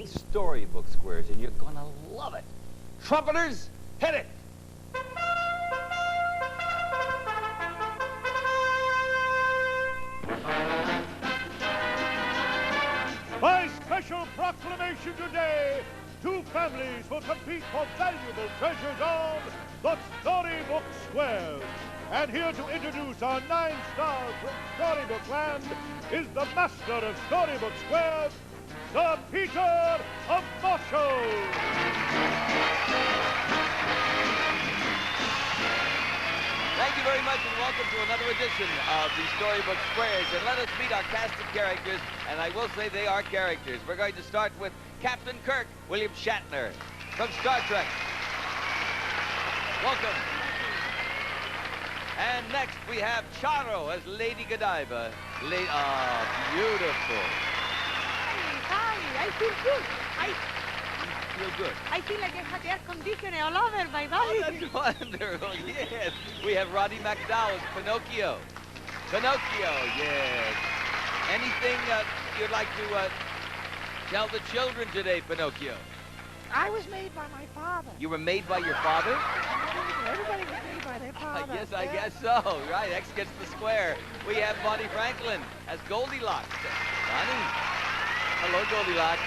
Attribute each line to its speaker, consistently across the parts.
Speaker 1: Storybook Squares, and you're gonna love it. Trumpeters, hit it!
Speaker 2: By special proclamation today, 2 families will compete for valuable treasures on the Storybook Squares. And here to introduce our 9 stars from Storybook Land is the master of Storybook Squares, Sir Peter of Marshall.
Speaker 1: Thank you very much, and welcome to another edition of the Storybook Squares. And let us meet our cast of characters, and I will say they are characters. We're going to start with Captain Kirk, William Shatner, from Star Trek. Welcome. And next we have Charo as Lady Godiva. Beautiful.
Speaker 3: Hi, I feel good.
Speaker 1: Feel good.
Speaker 3: I feel like I have air conditioning all over my body.
Speaker 1: Oh, that's wonderful, yes. We have Roddy McDowell as Pinocchio. Pinocchio, yes. Anything you'd like to tell the children today, Pinocchio?
Speaker 3: I was made by my father.
Speaker 1: You were made by your father?
Speaker 3: Everybody was made by their father.
Speaker 1: Yes, I guess so. Right, X gets the square. We have Bonnie Franklin as Goldilocks. Bonnie. Hello, Goldilocks.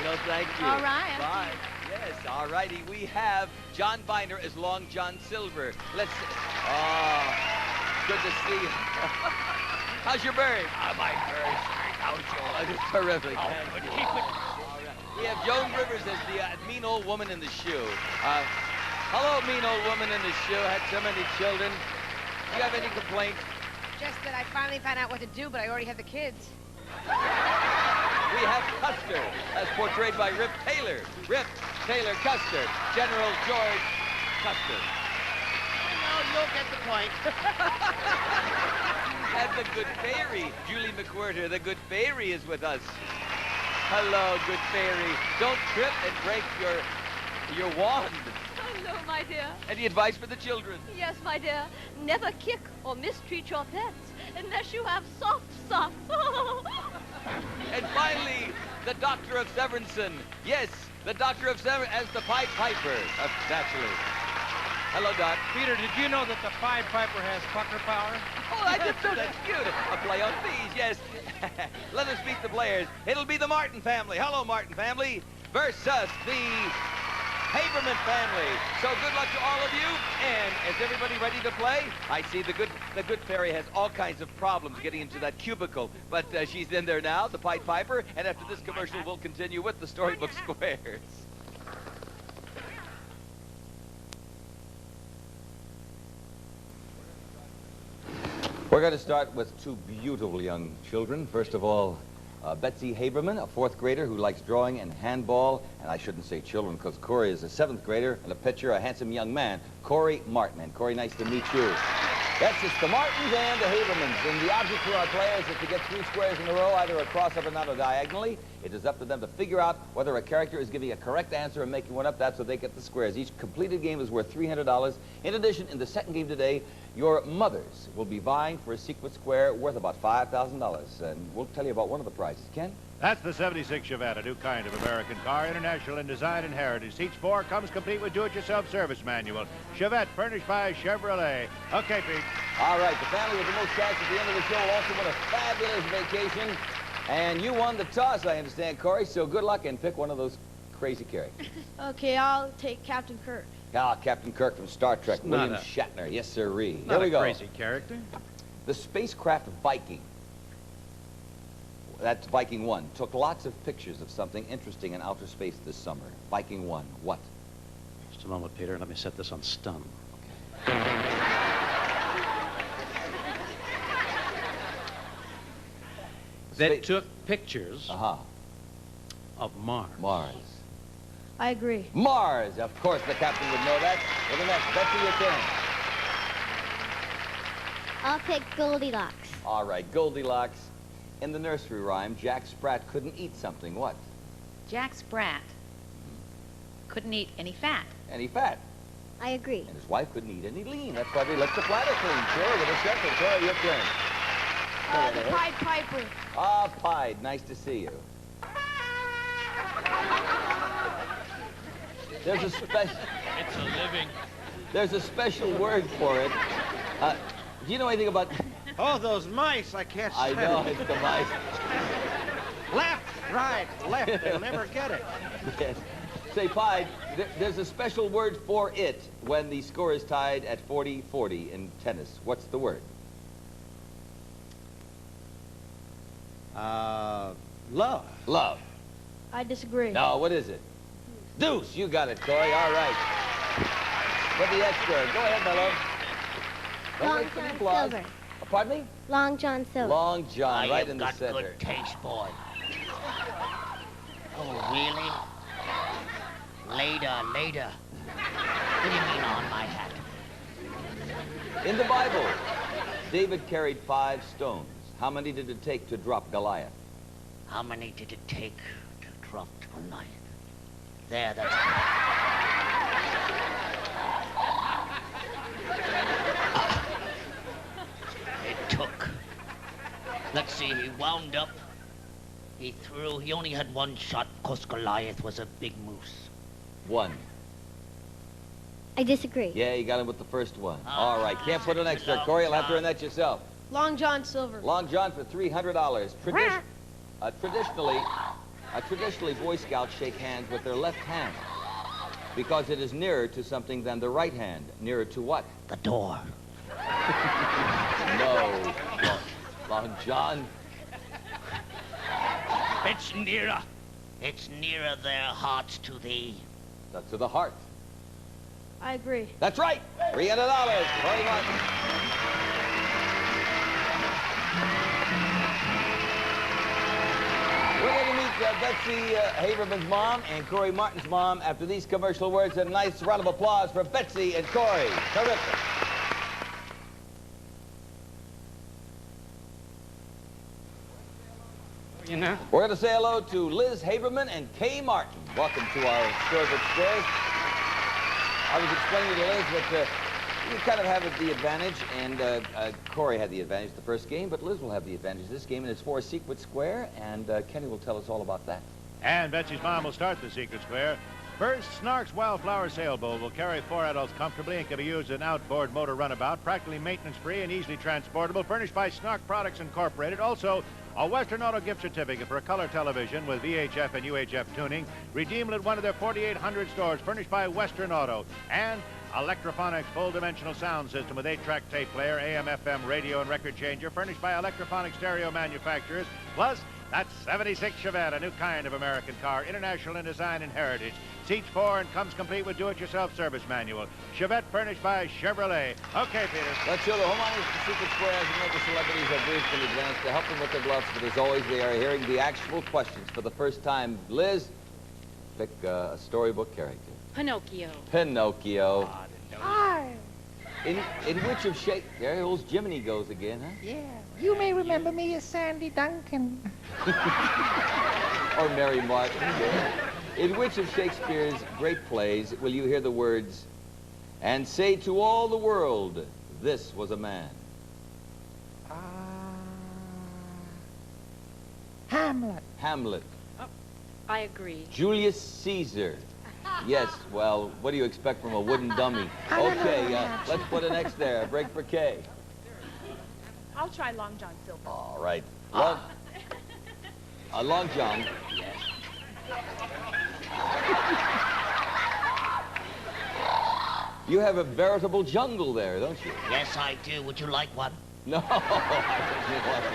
Speaker 1: No, thank you.
Speaker 3: All right.
Speaker 1: Bye. Yes, all righty. We have John Byner as Long John Silver. Let's... Oh, good to see you. How's your bird?
Speaker 4: My bird's great. How's yours?
Speaker 1: It's terrific.
Speaker 4: Oh,
Speaker 1: Thank
Speaker 4: but
Speaker 1: you.
Speaker 4: keep it.
Speaker 1: All right. We have Joan Rivers as the mean old woman in the shoe. Hello, mean old woman in the shoe. Had so many children. Do you have any complaints?
Speaker 5: Just that I finally found out what to do, but I already have the kids.
Speaker 1: We have Custer, as portrayed by Rip Taylor. Rip Taylor Custer, General George Custer.
Speaker 4: No, you'll get the point.
Speaker 1: And the good fairy, Julie McWhirter, the good fairy is with us. Hello, good fairy. Don't trip and break your wand.
Speaker 3: Hello, my dear.
Speaker 1: Any advice for the children?
Speaker 3: Yes, my dear. Never kick or mistreat your pets unless you have soft socks.
Speaker 1: And finally, the Doctor of Severinson. Yes, the Doctor of Severinson as the Pied Piper, naturally. Hello, Doc.
Speaker 6: Peter, did you know that the Pied Piper has pucker power?
Speaker 1: Oh, I didn't know that. Cute. A play on these, yes. Let us meet the players. It'll be the Martin family. Hello, Martin family. Versus the Haberman family. So good luck to all of you. And is everybody ready to play? I see the good fairy has all kinds of problems getting into that cubicle, but she's in there now, the Pied Piper. And after this commercial, we'll continue with the Storybook Squares. We're going to start with 2 beautiful young children. First of all, Betsy Haberman, a 4th grader who likes drawing and handball. And I shouldn't say children because Corey is a 7th grader and a pitcher, a handsome young man, Corey Martin. And Corey, nice to meet you. Yes, it's the Martins and the Habermans. And the object for our players is to get 3 squares in a row, either across, up, and down, or diagonally. It is up to them to figure out whether a character is giving a correct answer and making one up. That's so they get the squares. Each completed game is worth $300. In addition, in the second game today, your mothers will be vying for a secret square worth about $5,000. And we'll tell you about one of the prizes. Ken?
Speaker 2: That's the 76 Chevette, a new kind of American car, international in design and heritage. Seats 4 comes complete with do-it-yourself service manual. Chevette, furnished by Chevrolet. Okay, Pete.
Speaker 1: All right, the family with the most cash at the end of the show will also win a fabulous vacation. And you won the toss, I understand, Corey, so good luck and pick one of those crazy characters.
Speaker 7: Okay, I'll take Captain Kirk.
Speaker 1: Ah, Captain Kirk from Star Trek, William Shatner. Yes, sirree. Here we go.
Speaker 6: Crazy character.
Speaker 1: The spacecraft Viking, that's Viking 1, took lots of pictures of something interesting in outer space this summer. Viking 1, what?
Speaker 4: Just a moment, Peter. Let me set this on stun. That took pictures of Mars.
Speaker 1: Mars.
Speaker 7: I agree.
Speaker 1: Mars! Of course the captain would know that. For the next, Betsy, your turn.
Speaker 8: I'll pick Goldilocks.
Speaker 1: All right, Goldilocks. In the nursery rhyme, Jack Sprat couldn't eat something. What?
Speaker 5: Jack Sprat couldn't eat any fat.
Speaker 1: Any fat.
Speaker 8: I agree.
Speaker 1: And his wife couldn't eat any lean. That's why they licked the platter clean. Sure, with a second. Sure, your turn.
Speaker 7: The Pied Piper.
Speaker 1: Ah, Pied. Nice to see you. There's a special...
Speaker 6: It's a living.
Speaker 1: There's a special word for it. Do you know anything about...
Speaker 6: Oh, those mice. I can't
Speaker 1: I
Speaker 6: stand
Speaker 1: know,
Speaker 6: it.
Speaker 1: it's the mice.
Speaker 6: Left, right, left. They'll never get it.
Speaker 1: Yes. Say, Pied, there's a special word for it when the score is tied at 40-40 in tennis. What's the word?
Speaker 6: Love.
Speaker 1: Love.
Speaker 7: I disagree.
Speaker 1: No, what is it? Deuce. You got it, Corey. All right. For the extra. Go ahead, my love. Don't
Speaker 8: Long
Speaker 1: wait for the
Speaker 8: John
Speaker 1: applause.
Speaker 8: Silver.
Speaker 1: Pardon me?
Speaker 8: Long John Silver.
Speaker 1: Long John, right in the
Speaker 9: got
Speaker 1: center.
Speaker 9: good taste, boy. Oh, really? Later. What do you mean on my hat?
Speaker 1: In the Bible, David carried 5 stones. How many did it take to drop Goliath?
Speaker 9: How many did it take to drop Goliath? There, that's it took. Let's see, he wound up. He threw. He only had 1 shot because Goliath was a big moose.
Speaker 1: 1.
Speaker 8: I disagree.
Speaker 1: Yeah, you got him with the first one. All right, can't put an extra. Corey, you'll have to earn that yourself.
Speaker 7: Long John Silver.
Speaker 1: Long John for $300. Traditionally, Boy Scouts shake hands with their left hand because it is nearer to something than the right hand. Nearer to what?
Speaker 9: The door.
Speaker 1: No. Long John.
Speaker 9: It's nearer. It's nearer their hearts to thee.
Speaker 1: That's to the heart.
Speaker 7: I agree.
Speaker 1: That's right. $300. Corey Martin. We're going to meet Betsy Haberman's mom and Corey Martin's mom after these commercial words. And a nice round of applause for Betsy and Corey. Terrific.
Speaker 6: You know?
Speaker 1: We're going to say hello to Liz Haberman and Kay Martin. Welcome to our Storybook Squares. I was explaining to Liz that you kind of have the advantage, and Corey had the advantage the first game, but Liz will have the advantage this game, and it's for a secret square, and Kenny will tell us all about that.
Speaker 2: And Betsy's mom will start the secret square. First, Snark's Wildflower Sailboat will carry 4 adults comfortably and can be used as an outboard motor runabout, practically maintenance-free and easily transportable, furnished by Snark Products Incorporated. Also, a Western Auto gift certificate for a color television with VHF and UHF tuning, redeemable at one of their 4,800 stores, furnished by Western Auto. And Electrophonics full-dimensional sound system with 8-track tape player, AM, FM, radio, and record changer, furnished by Electrophonic stereo manufacturers. Plus, that's 76 Chevette, a new kind of American car, international in design and heritage. Seats 4 and comes complete with do-it-yourself service manual. Chevette furnished by Chevrolet. Okay, Peter.
Speaker 1: Let's show the homeowners the secret squares and let the celebrities are briefed in advance to help them with their gloves, but as always, they are hearing the actual questions for the first time. Liz, pick a storybook character.
Speaker 5: Pinocchio.
Speaker 1: Pinocchio.
Speaker 10: Hi.
Speaker 1: In which of Shakespeare... There old Jiminy goes again, huh?
Speaker 10: Yeah. You may remember me as Sandy Duncan.
Speaker 1: Or Mary Martin. In which of Shakespeare's great plays will you hear the words, "And say to all the world, this was a man"?
Speaker 10: Hamlet.
Speaker 1: Hamlet.
Speaker 5: I agree.
Speaker 1: Julius Caesar. Yes, well, what do you expect from a wooden dummy? Okay, let's put an X there. A break for Kay.
Speaker 10: I'll try Long John Silver.
Speaker 1: All right. Long John.
Speaker 9: Yes.
Speaker 1: You have a veritable jungle there, don't you?
Speaker 9: Yes, I do. Would you like one?
Speaker 1: No, I don't want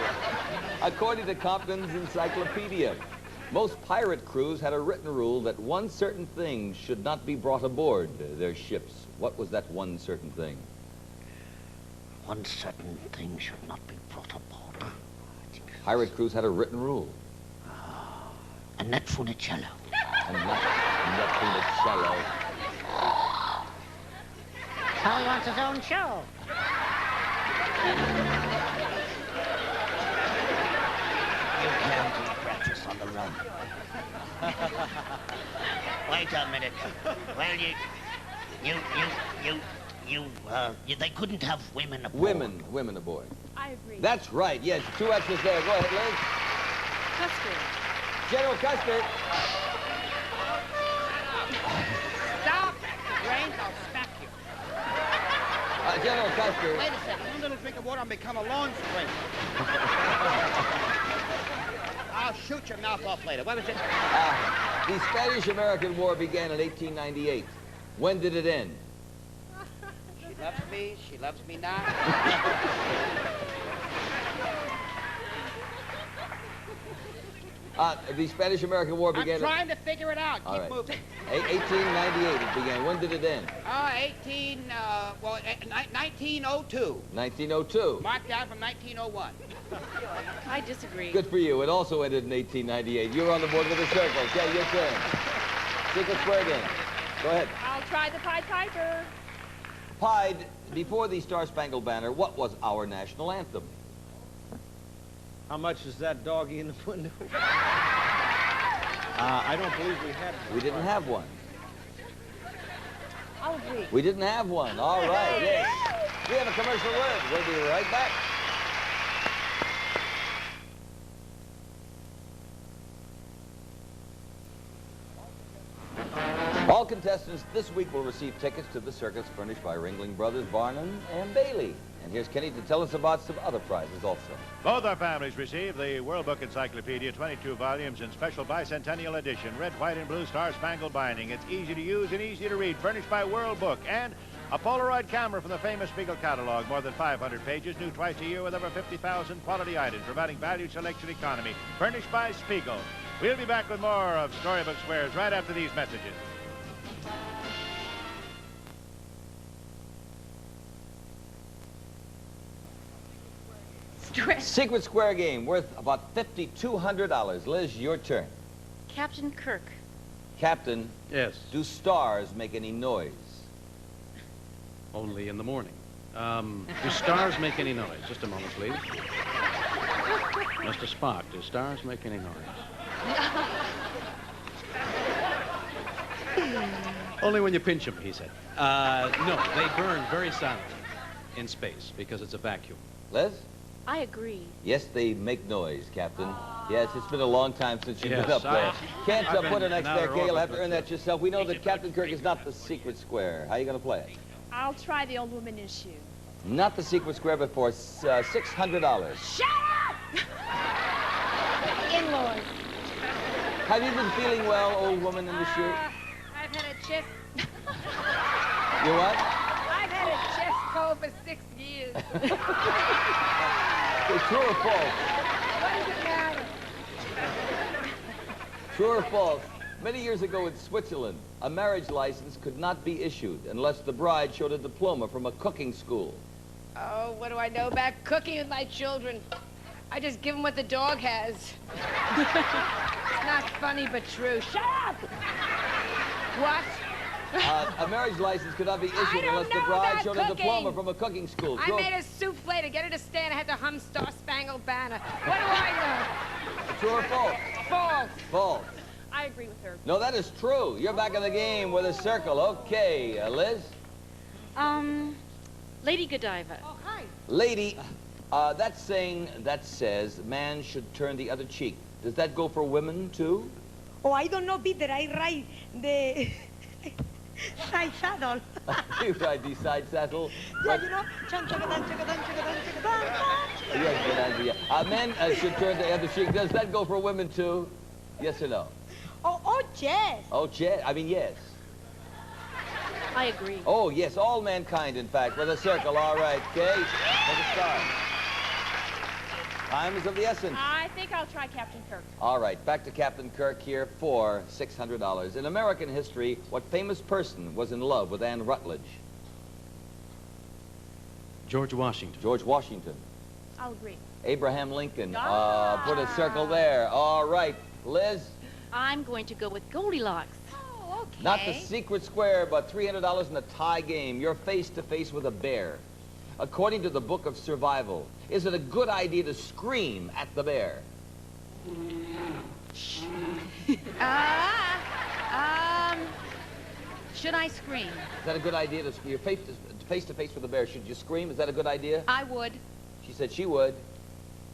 Speaker 1: one. According to Compton's Encyclopedia, most pirate crews had a written rule that one certain thing should not be brought aboard their ships. What was that one certain thing?
Speaker 9: One certain thing should not be brought aboard.
Speaker 1: Pirate crews had a written rule.
Speaker 9: A net funicello.
Speaker 1: A net funicello.
Speaker 10: Charlie wants his own show.
Speaker 9: You can't eat breakfast on the run. Wait a minute. Well, they couldn't have women aboard.
Speaker 1: Women aboard.
Speaker 7: I agree.
Speaker 1: That's right. Yes, 2 extras there. Go ahead, Liz.
Speaker 5: Custer.
Speaker 1: General Custer.
Speaker 10: Stop! Brains, I'll smack you.
Speaker 1: General Custer.
Speaker 6: Wait a second. One little drink of water and become a lawn sprinkler. I'll shoot your mouth off later. What was it?
Speaker 1: The Spanish-American War began in 1898. When did it end?
Speaker 6: She loves me. She loves me not.
Speaker 1: The Spanish-American War began...
Speaker 6: I'm trying to figure it out.
Speaker 1: All
Speaker 6: Keep
Speaker 1: right.
Speaker 6: moving.
Speaker 1: 1898 it began. When did it end?
Speaker 6: 1902.
Speaker 1: 1902.
Speaker 6: Mark down from 1901.
Speaker 5: I disagree.
Speaker 1: Good for you. It also ended in 1898. You're on the board with a circle. Okay, your turn. Secret square game. Go ahead.
Speaker 10: I'll try the Pied Piper.
Speaker 1: Pied, before the Star-Spangled Banner, what was our national anthem?
Speaker 6: How much is that doggy in the window? I don't believe we had one.
Speaker 1: We didn't have one.
Speaker 10: I'll agree.
Speaker 1: We didn't have one. All right, yes. We have a commercial word. We'll be right back. All contestants this week will receive tickets to the circus furnished by Ringling Brothers, Barnum, and Bailey. And here's Kenny to tell us about some other prizes also.
Speaker 2: Both our families receive the World Book Encyclopedia, 22 volumes in special bicentennial edition, red, white, and blue star-spangled binding. It's easy to use and easy to read, furnished by World Book. And a Polaroid camera from the famous Spiegel catalog, more than 500 pages, new twice a year with over 50,000 quality items, providing value, selection, economy, furnished by Spiegel. We'll be back with more of Storybook Squares right after these messages.
Speaker 1: Secret square game worth about $5,200. Liz, your turn.
Speaker 5: Captain Kirk.
Speaker 1: Captain.
Speaker 4: Yes.
Speaker 1: Do stars make any noise?
Speaker 4: Only in the morning. Do stars make any noise? Just a moment, please. Mr. Spock, do stars make any noise? Only when you pinch them, he said. No, they burn very silently in space because it's a vacuum.
Speaker 1: Liz?
Speaker 5: I agree.
Speaker 1: Yes, they make noise, Captain. Yes, it's been a long time since you've
Speaker 4: Yes,
Speaker 1: been up there. Can't
Speaker 4: I've
Speaker 1: put
Speaker 4: been
Speaker 1: an X
Speaker 4: in
Speaker 1: there,
Speaker 4: outer
Speaker 1: Kay. You'll
Speaker 4: orbit,
Speaker 1: have to earn
Speaker 4: but,
Speaker 1: that yourself. We know that Captain Kirk is not the secret square. How are you going to play it?
Speaker 10: I'll try the old woman issue.
Speaker 1: Not the secret square, but for $600.
Speaker 10: Shut up! In-laws.
Speaker 1: Have you been feeling well, old woman in the shoe?
Speaker 10: I've had a chest...
Speaker 1: You what?
Speaker 10: I've had a chest cold for 6 years.
Speaker 1: True or false?
Speaker 10: What does it matter?
Speaker 1: True or false? Many years ago in Switzerland, a marriage license could not be issued unless the bride showed a diploma from a cooking school.
Speaker 10: Oh, what do I know about cooking with my children? I just give them what the dog has. It's not funny, but true. Shut up! What?
Speaker 1: A marriage license could not be issued unless the bride showed a diploma from a cooking school.
Speaker 10: I made a souffle. To get her to stand, I had to hum Star-Spangled Banner. What do I know?
Speaker 1: True or false?
Speaker 10: False.
Speaker 1: False.
Speaker 10: I agree with her.
Speaker 1: No, that is true. You're back in the game with a circle. Okay, Liz?
Speaker 5: Lady Godiva.
Speaker 10: Oh, hi.
Speaker 1: Lady, that saying that says man should turn the other cheek. Does that go for women, too?
Speaker 11: Oh, I don't know, Peter. I ride the side saddle.
Speaker 1: You ride the side saddle?
Speaker 11: Yeah, you know, chagadan, chagadan, chagadan, chagadan.
Speaker 1: Yes, good idea. Men should turn the other cheek. Does that go for women, too? Yes or no?
Speaker 11: Oh, yes.
Speaker 1: Oh, I mean, yes.
Speaker 5: I agree.
Speaker 1: Oh, yes, all mankind, in fact, with a circle. All right, okay? For the start. Time is of the essence.
Speaker 10: I think I'll try Captain Kirk.
Speaker 1: All right, back to Captain Kirk here for $600. In American history, what famous person was in love with Anne Rutledge?
Speaker 4: George Washington.
Speaker 1: George Washington.
Speaker 10: I'll agree.
Speaker 1: Abraham Lincoln. Put a circle there. All right, Liz?
Speaker 5: I'm going to go with Goldilocks.
Speaker 10: Oh, okay.
Speaker 1: Not the secret square, but $300 in a tie game. You're face-to-face with a bear. According to the Book of Survival, is it a good idea to scream at the bear?
Speaker 5: Should I scream?
Speaker 1: Is that a good idea to scream? You're face-to-face with a bear. Should you scream? Is that a good idea?
Speaker 5: I would.
Speaker 1: She said she would.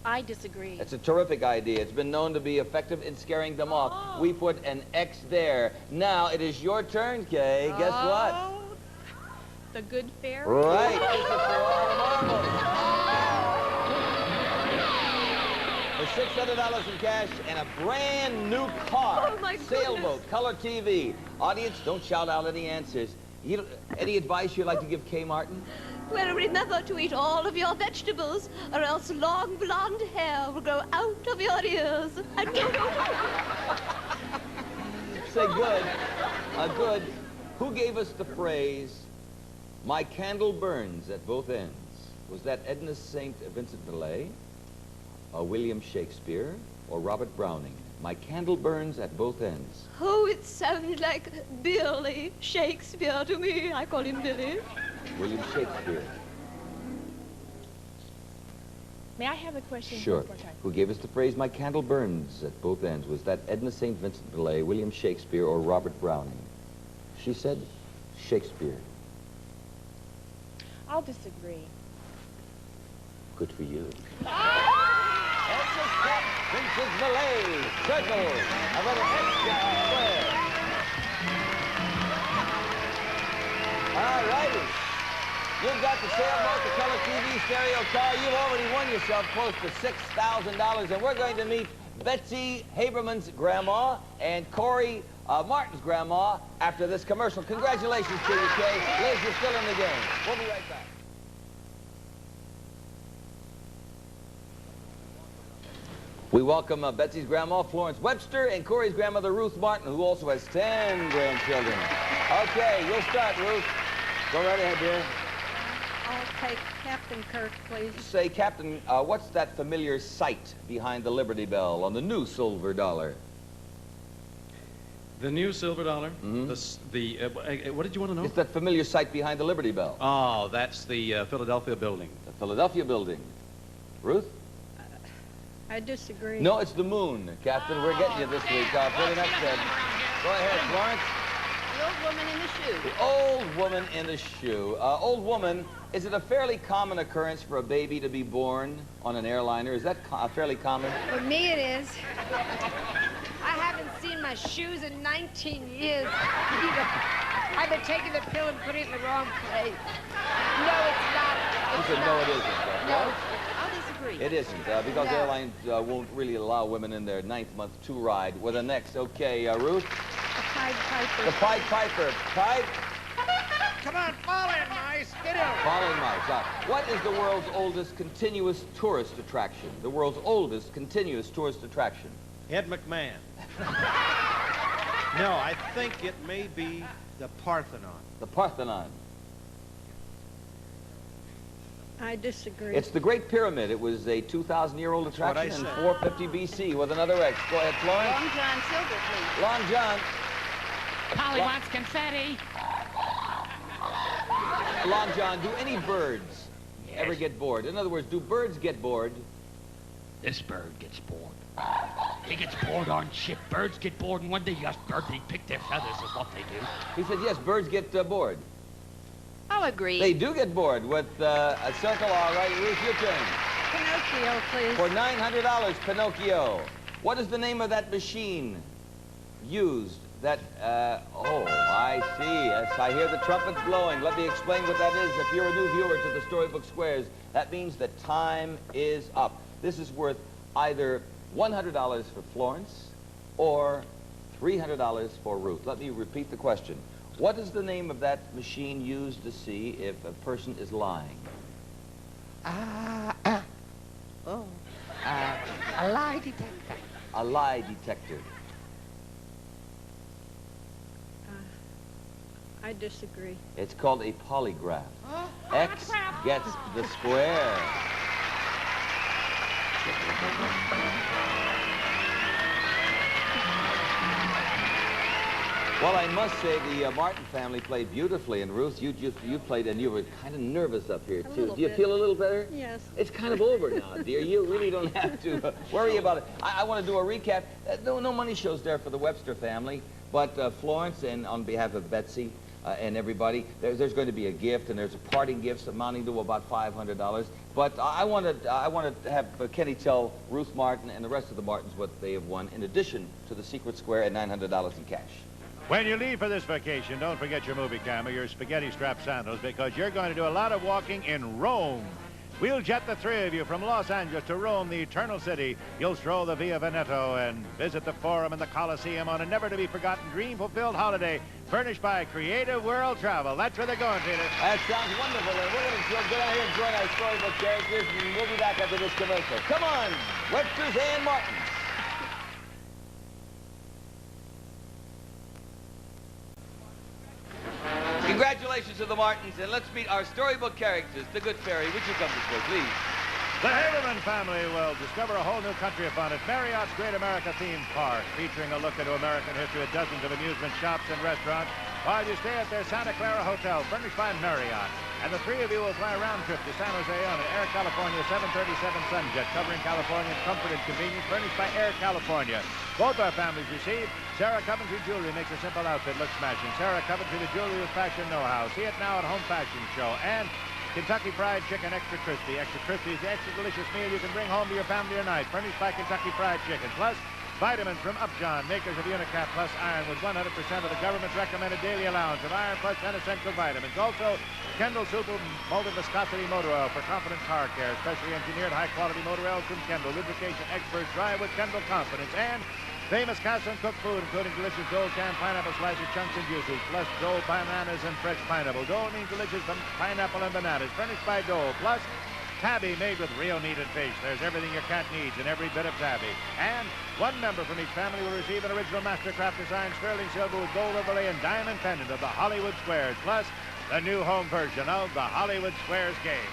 Speaker 5: I disagree.
Speaker 1: It's a terrific idea. It's been known to be effective in scaring them off. We put an X there. Now it is your turn, Kay. Guess what?
Speaker 5: The good fairy?
Speaker 1: Right. This is for all the marbles. For $600 in cash and a brand new car.
Speaker 3: Oh, my
Speaker 1: Sailboat, color TV. Audience, don't shout out any answers. Any advice you'd like to give Kay Martin?
Speaker 3: Well, remember to eat all of your vegetables, or else long blonde hair will grow out of your ears. And
Speaker 1: Say good. Good. Who gave us the phrase, "My candle burns at both ends"? Was that Edna St. Vincent Millay, William Shakespeare, or Robert Browning? My candle burns at both ends.
Speaker 3: Oh, it sounds like Billy Shakespeare to me. I call him Billy.
Speaker 1: William Shakespeare.
Speaker 5: May I have the question?
Speaker 1: Sure.
Speaker 5: one more time?
Speaker 1: Who gave us the phrase, "My candle burns at both ends"? Was that Edna St. Vincent Millay, William Shakespeare, or Robert Browning? She said Shakespeare.
Speaker 5: I'll disagree.
Speaker 1: Good for you. Vincent Millay, circle. How about an X square? All righty. You've got the sailboat, the color TV, stereo car. You've already won yourself close to $6,000. And we're going to meet Betsy Haberman's grandma and Corey Martin's grandma after this commercial. Congratulations to you, Kay. Liz, you're still in the game. We'll be right back. We welcome Betsy's grandma, Florence Webster, and Corey's grandmother, Ruth Martin, who also has 10 grandchildren. Okay, you'll start, Ruth. Go right ahead, dear.
Speaker 11: I'll take Captain Kirk, please.
Speaker 1: Say, Captain, what's that familiar sight behind the Liberty Bell on the new silver dollar?
Speaker 4: The new silver dollar?
Speaker 1: Mhm.
Speaker 4: What did you want to know?
Speaker 1: It's that familiar sight behind the Liberty Bell.
Speaker 4: Oh, that's the Philadelphia building.
Speaker 1: The Philadelphia building. Ruth?
Speaker 11: I disagree.
Speaker 1: No, it's the moon, Captain. We're getting you this week. Pretty much dead. Go ahead, Florence.
Speaker 10: The old woman in the shoe.
Speaker 1: The old woman in the shoe. Old woman, is it a fairly common occurrence for a baby to be born on an airliner? Is that fairly common?
Speaker 10: For me, it is. I haven't seen my shoes in 19 years. I've been taking the pill and putting it in the wrong place. No, it's not.
Speaker 1: You
Speaker 10: It's
Speaker 1: said
Speaker 10: not.
Speaker 1: no, it isn't.
Speaker 10: No, I'll disagree.
Speaker 1: It isn't, because
Speaker 10: No.
Speaker 1: airlines won't really allow women in their 9th month to ride. With the next, okay, Ruth?
Speaker 11: The Pied Piper.
Speaker 1: The Pied Piper. Pied?
Speaker 6: Come on, fall in, mice. Get out.
Speaker 1: Falling mice. What is the world's oldest continuous tourist attraction? The world's oldest continuous tourist attraction?
Speaker 6: Ed McMahon. No, I think it may be the Parthenon.
Speaker 1: The Parthenon.
Speaker 11: I disagree.
Speaker 1: It's the Great Pyramid. It was a 2,000-year-old
Speaker 6: That's what I
Speaker 1: attraction in
Speaker 6: said.
Speaker 1: 450 BC with another X. Go ahead, Florence.
Speaker 10: Long John Silver, please.
Speaker 1: Long John.
Speaker 9: Polly wants confetti.
Speaker 1: Long John, do any birds ever get bored? In other words, do birds get bored?
Speaker 9: This bird gets bored. He gets bored on ship. Birds get bored, and when they just birds, they pick their feathers is what they do.
Speaker 1: He said, yes, birds get bored.
Speaker 10: I'll agree.
Speaker 1: They do get bored with a circle. All right, Ruth, your turn.
Speaker 11: Pinocchio, please.
Speaker 1: For $900, Pinocchio. What is the name of that machine used? That, oh, I see. Yes, I hear the trumpets blowing. Let me explain what that is. If you're a new viewer to the Storybook Squares, that means that time is up. This is worth either $100 for Florence or $300 for Ruth. Let me repeat the question. What is the name of that machine used to see if a person is lying?
Speaker 9: A lie detector.
Speaker 1: A lie detector.
Speaker 11: I disagree.
Speaker 1: It's called a polygraph. X gets the square. Well, I must say the Martin family played beautifully, and Ruth, you played, and you were kind of nervous up here too. Do you feel a little better?
Speaker 11: Yes.
Speaker 1: It's kind of over now, dear. You really don't have to worry about it. I want to do a recap. No money shows there for the Webster family, but Florence, and on behalf of Betsy, and everybody. There's going to be a gift, and there's a parting gifts amounting to about $500. But I want to have Kenny tell Ruth Martin and the rest of the Martins what they have won, in addition to the secret square and $900 in cash.
Speaker 2: When you leave for this vacation, don't forget your movie camera, your spaghetti strap sandals, because you're going to do a lot of walking in Rome. We'll jet the three of you from Los Angeles to Rome, the Eternal City. You'll stroll the Via Veneto and visit the Forum and the Colosseum on a never-to-be-forgotten, dream-fulfilled holiday furnished by Creative World Travel. That's where they're going, Peter.
Speaker 1: That sounds wonderful. And we're going to get out here and join our storybook characters, and we'll be back after this commercial. Come on, Webster's and Martins. Congratulations to the Martins, and let's meet our storybook characters. The Good Fairy, would you come this way, please?
Speaker 2: The Haberman family will discover a whole new country of fun at Marriott's Great America Theme Park, featuring a look into American history with dozens of amusement shops and restaurants while you stay at their Santa Clara Hotel, furnished by Marriott. And the three of you will fly a round trip to San Jose on an Air California 737 Sunjet, covering California's comfort and convenience, furnished by Air California. Both our families receive. Sarah Coventry Jewelry makes a simple outfit look smashing. Sarah Coventry, the jewelry with fashion know-how. See it now at Home Fashion Show. And Kentucky Fried Chicken Extra Crispy. Extra Crispy is the extra delicious meal you can bring home to your family tonight, furnished by Kentucky Fried Chicken. Plus, vitamins from Upjohn, makers of Unicap Plus Iron, with 100% of the government's recommended daily allowance of iron plus 10 essential vitamins. Also, Kendall Super Molded Viscosity Motor Oil for confident car care. Specially engineered high-quality motor oils from Kendall. Lubrication experts drive with Kendall confidence. And famous Castle and Cook food, including delicious Dole canned pineapple slices, chunks, and juices, plus Dole bananas and fresh pineapple. Dole means delicious pineapple and bananas, furnished by Dole. Plus, Tabby made with real meat and fish. There's everything your cat needs in every bit of Tabby. And one member from each family will receive an original Mastercraft designed sterling silver with gold overlay and diamond pendant of the Hollywood Squares, plus the new home version of the Hollywood Squares game.